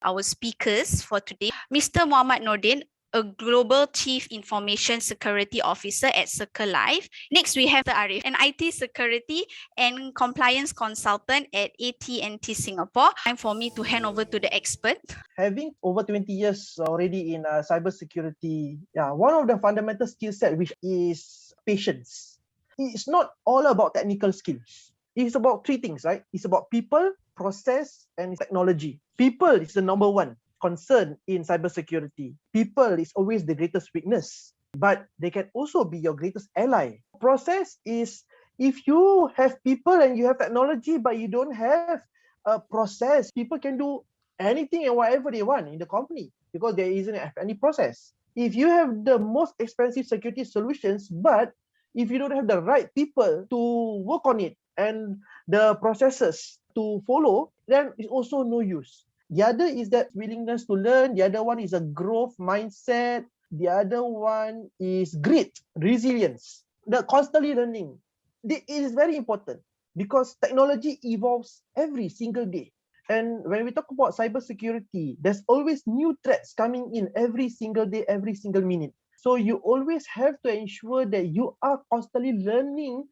Our speakers for today, Mr. Muhammad Nordin, a Global Chief Information Security Officer at Circle.Life. Next, we have the Arif, an IT security and compliance consultant at AT&T Singapore. Time for me to hand over to the expert. Having over 20 years already in cybersecurity, one of the fundamental skill set which is patience. It's not all about technical skills. It's about three things, right? It's about people, process, and technology. People is the number one concern in cybersecurity. People is always the greatest weakness, but they can also be your greatest ally. Process is if you have people and you have technology, but you don't have a process, people can do anything and whatever they want in the company because there isn't any process. If you have the most expensive security solutions, but if you don't have the right people to work on it and the processes to follow, then it's also no use. The other is that willingness to learn. The other one is a growth mindset. The other one is grit, resilience, the constantly learning. It is very important because technology evolves every single day. And when we talk about cybersecurity, there's always new threats coming in every single day, every single minute. So you always have to ensure that you are constantly learning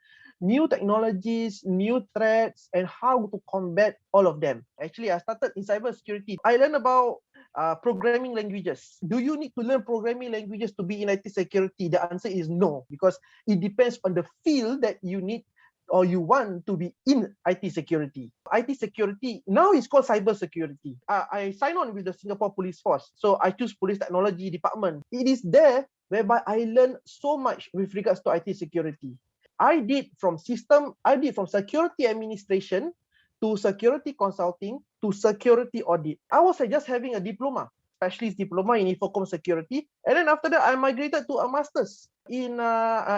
new technologies, new threats, and how to combat all of them. Actually, I started in cybersecurity. I learned about programming languages. Do you need to learn programming languages to be in IT security? The answer is no, because it depends on the field that you need or you want to be in IT security. IT security now is called cybersecurity. I sign on with the Singapore Police Force. So I choose Police Technology Department. It is there whereby I learn so much with regards to IT security. I did from security administration to security consulting to security audit. I was just having a diploma, specialist diploma in Infocom security. And then after that, I migrated to a master's in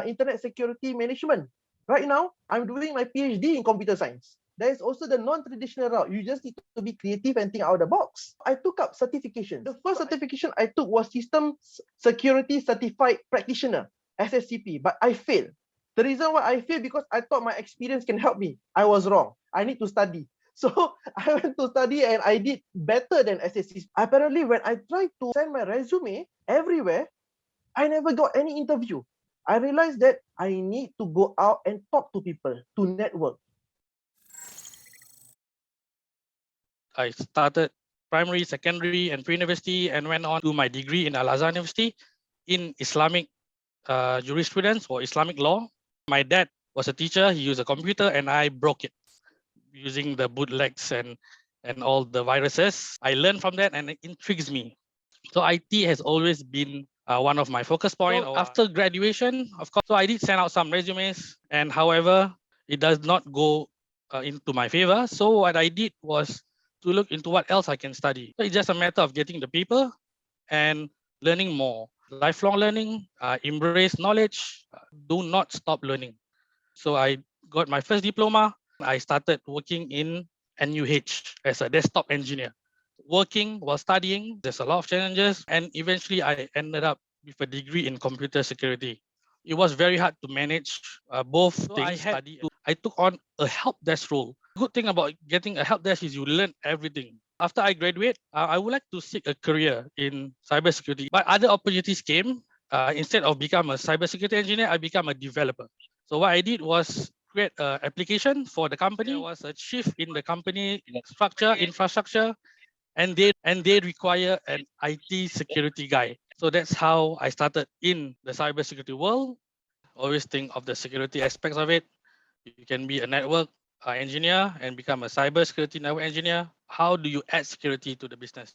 internet security management. Right now, I'm doing my PhD in computer science. There is also the non-traditional route. You just need to be creative and think out of the box. I took up certification. The first certification I took was System Security Certified Practitioner, SSCP, but I failed. The reason why I failed because I thought my experience can help me. I was wrong. I need to study. So I went to study and I did better than SSCP. Apparently, when I tried to send my resume everywhere, I never got any interview. I realized that I need to go out and talk to people, to network. I started primary, secondary, and pre-university and went on to my degree in Al-Azhar University in Islamic jurisprudence or Islamic law. My dad was a teacher. He used a computer and I broke it using the bootlegs and all the viruses. I learned from that and it intrigues me. So IT has always been one of my focus points. So after graduation, of course, so I did send out some resumes, and however, it does not go into my favor. So what I did was to look into what else I can study. So it's just a matter of getting the paper and learning more. Lifelong learning, embrace knowledge, do not stop learning. So I got my first diploma. I started working in NUH as a desktop engineer. Working while studying, there's a lot of challenges, and eventually I ended up with a degree in computer security. It was very hard to manage both things. I took on a help desk role. Good thing about getting a help desk is you learn everything. After I graduate, I would like to seek a career in cybersecurity, but other opportunities came. Instead of become a cybersecurity engineer, I become a developer. So what I did was create an application for the company. There was a shift in the company infrastructure, and they require an IT security guy. So that's how I started in the cybersecurity world. Always think of the security aspects of it. You can be a network engineer and become a cybersecurity network engineer. How do you add security to the business?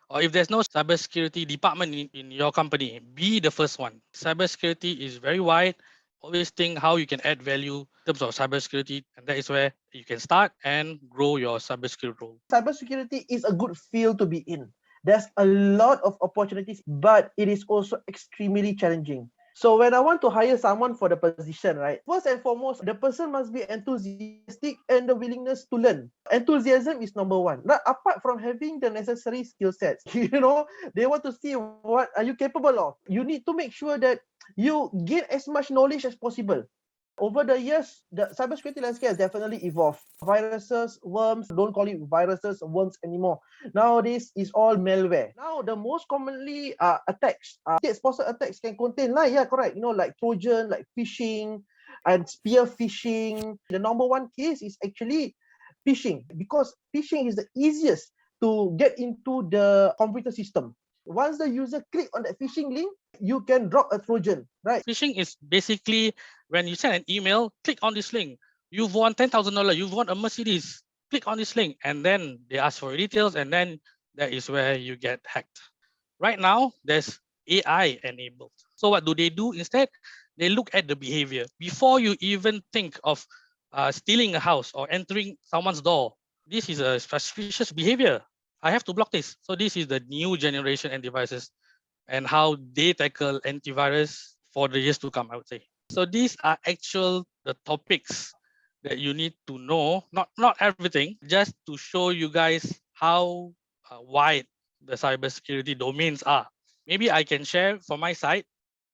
Or if there's no cybersecurity department in your company, be the first one. Cybersecurity is very wide. Always think how you can add value in terms of cybersecurity, and that is where you can start and grow your cybersecurity role. Cybersecurity is a good field to be in. There's a lot of opportunities, but it is also extremely challenging. So when I want to hire someone for the position, right, first and foremost, the person must be enthusiastic and the willingness to learn. Enthusiasm is number one. Now, apart from having the necessary skill sets, they want to see what are you capable of. You need to make sure that you gain as much knowledge as possible. Over the years, the cybersecurity landscape has definitely evolved. Viruses, worms, don't call it viruses, worms anymore. Nowadays, it's all malware. Now, the most commonly attacks, state-sponsored attacks can contain, yeah, correct, like Trojan, like phishing, and spear phishing. The number one case is actually phishing, because phishing is the easiest to get into the computer system. Once the user click on that phishing link, you can drop a Trojan, right? Phishing is basically when you send an email, click on this link. You've won $10,000. You've won a Mercedes. Click on this link, and then they ask for details, and then that is where you get hacked. Right now, there's AI enabled. So what do they do instead? They look at the behavior before you even think of stealing a house or entering someone's door. This is a suspicious behavior. I have to block this. So this is the new generation antiviruses and how they tackle antivirus for the years to come, I would say. So these are the topics that you need to know, not everything, just to show you guys how wide the cybersecurity domains are. Maybe I can share from my side.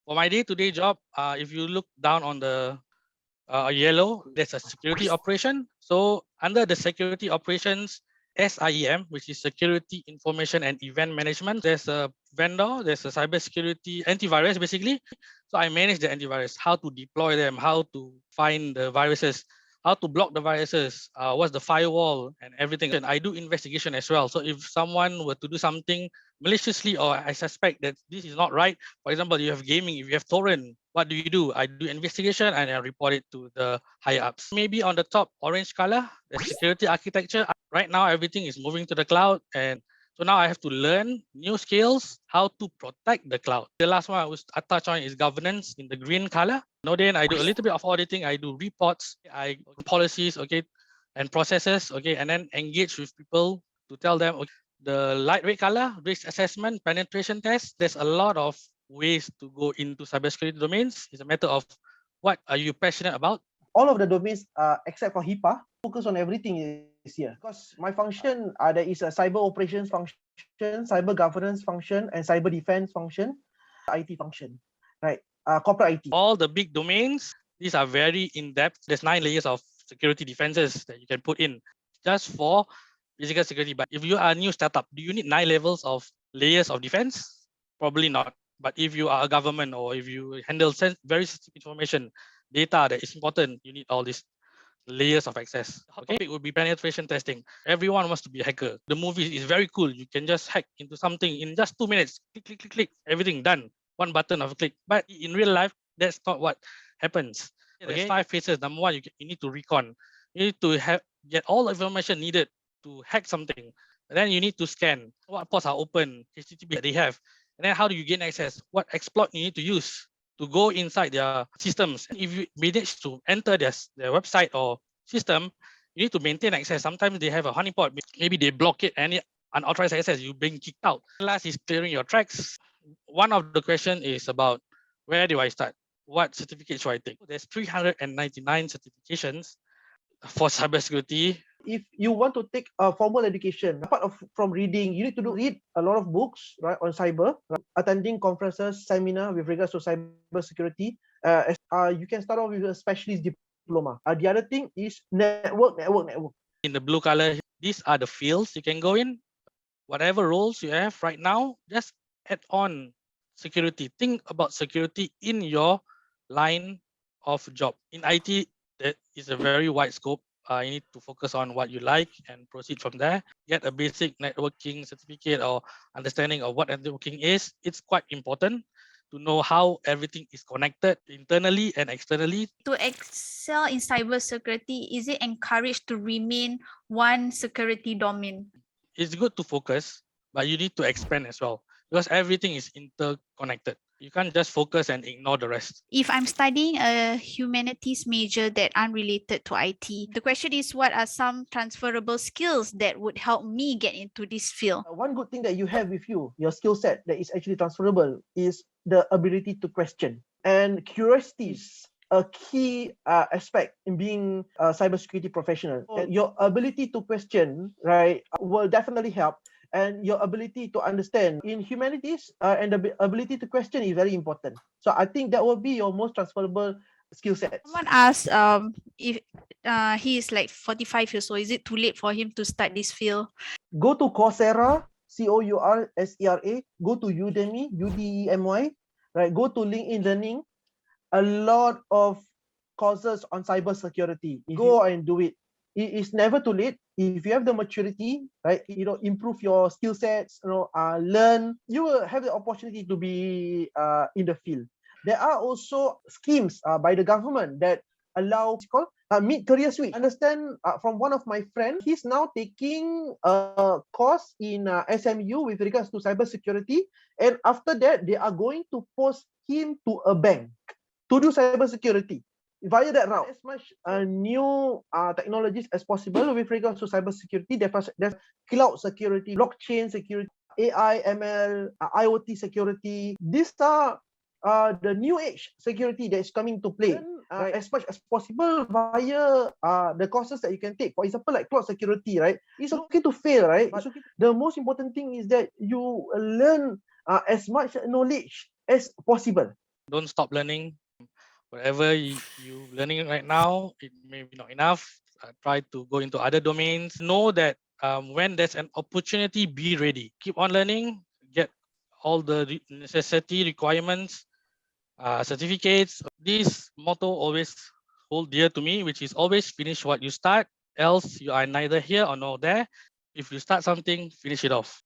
For my day-to-day job, if you look down on the yellow, there's a security operation. So under the security operations, SIEM, which is Security Information and Event Management, there's a vendor, there's a cybersecurity antivirus basically. So I manage the antivirus, how to deploy them, how to find the viruses, how to block the viruses, what's the firewall and everything. And I do investigation as well. So if someone were to do something maliciously, or I suspect that this is not right, for example, you have gaming, if you have torrent, what do? I do investigation and I report it to the higher ups. Maybe on the top orange color, the security architecture. Right now, everything is moving to the cloud. And so now I have to learn new skills, how to protect the cloud. The last one I touch on is governance in the green color. Then I do a little bit of auditing. I do reports, I policies, okay, and processes, okay, and then engage with people to tell them, okay, the light red color, risk assessment, penetration test. There's a lot of ways to go into cybersecurity domains. It's a matter of what are you passionate about. All of the domains, except for HIPAA, focus on everything is here. Because my function, there is a cyber operations function, cyber governance function, and cyber defense function, IT function, right? Corporate IT. All the big domains, these are very in-depth. There's 9 layers of security defenses that you can put in just for physical security. But if you are a new startup, do you need 9 levels of layers of defense? Probably not. But if you are a government or if you handle very sensitive information, data that is important, you need all these layers of access. Okay, it would be penetration testing. Everyone wants to be a hacker. The movie is very cool. You can just hack into something in just 2 minutes. Click, click, click, click. Everything done. One button of a click. But in real life, that's not what happens. Okay? There's 5 phases. Number 1, you need to recon. You need to get all the information needed to hack something. And then you need to scan what ports are open, HTTP that they have. And then how do you gain access? What exploit you need to use to go inside their systems. If you manage to enter their website or system, you need to maintain access. Sometimes they have a honeypot. Maybe they block it. Any unauthorized access, you've been kicked out. Last is clearing your tracks. One of the questions is about where do I start? What certificate should I take? There's 399 certifications for cybersecurity. If you want to take a formal education, apart from reading, you need to read a lot of books, right, on cyber, right? Attending conferences, seminar with regards to cybersecurity. You can start off with a specialist diploma. The other thing is network. In the blue color, these are the fields you can go in. Whatever roles you have right now, just add on security. Think about security in your line of job. In IT, that is a very wide scope. You need to focus on what you like and proceed from there. Get a basic networking certificate or understanding of what networking is. It's quite important to know how everything is connected internally and externally. To excel in cybersecurity, is it encouraged to remain one security domain? It's good to focus, but you need to expand as well because everything is interconnected. You can't just focus and ignore the rest. If I'm studying a humanities major that unrelated to IT, the question is, what are some transferable skills that would help me get into this field? One good thing that you have with you, your skill set that is actually transferable, is the ability to question. And curiosity is a key aspect in being a cybersecurity professional. And your ability to question, right, will definitely help. And your ability to understand in humanities and the ability to question is very important. So I think that will be your most transferable skill sets. Someone asked if he is like 45 years old, is it too late for him to start this field? Go to Coursera, Coursera. Go to Udemy, Udemy, right? Go to LinkedIn Learning. A lot of courses on cybersecurity. Go and do it. It is never too late. If you have the maturity, right, improve your skill sets, learn, you will have the opportunity to be in the field. There are also schemes by the government that allow mid-career switch. Understand from one of my friends, he's now taking a course in SMU with regards to cybersecurity, and after that, they are going to post him to a bank to do cybersecurity via that route. As much new technologies as possible with regards to cybersecurity. There's cloud security, blockchain security, AI, ML, IoT security. These are the new age security that is coming to play. As much as possible via the courses that you can take. For example, like cloud security, right? It's okay to fail, right? But the most important thing is that you learn as much knowledge as possible. Don't stop learning. Whatever you're learning right now, it may be not enough. Try to go into other domains. Know that when there's an opportunity, be ready. Keep on learning. Get all the necessity requirements, certificates. This motto always hold dear to me, which is always finish what you start. Else you are neither here or nor there. If you start something, finish it off.